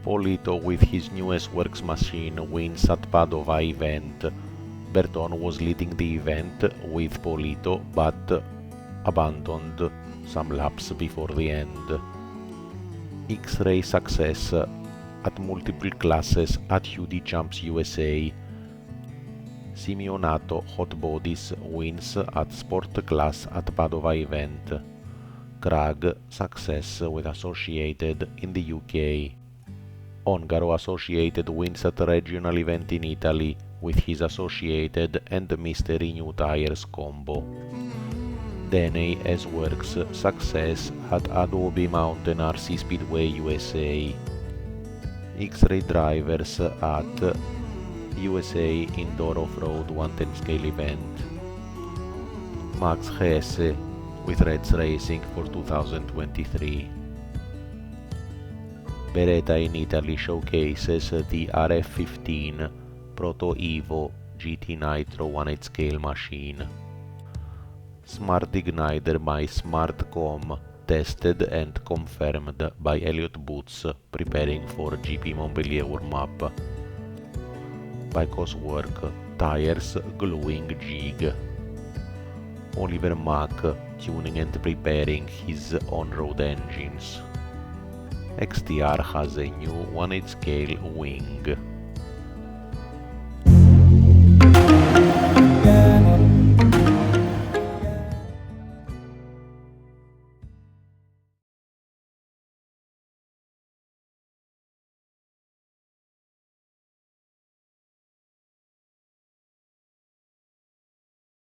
Polito with his newest works machine wins at Padova event. Berton was leading the event with Polito but abandoned some laps before the end. X-Ray success at multiple classes at Hudy Champs USA. Simeonato Hot Bodies wins at Sport class at Padova event. Krag success with Associated in the UK. Ongaro Associated wins at regional event in Italy with his Associated and Mystery New Tires combo. Deney S-Works success at Adobe Mountain RC Speedway USA. X-Ray Drivers at USA Indoor Off-Road 110 scale event. Max Hesse with Reds Racing for 2023. Beretta in Italy showcases the RF15 Proto Evo GT Nitro 1/8 scale machine. Smart Igniter by SmartCom tested and confirmed by Elliott Boots preparing for GP Montpellier warm-up. By Coswork tires gluing jig. Oliver Mack tuning and preparing his on-road engines. XTR has a new 1/8 scale wing.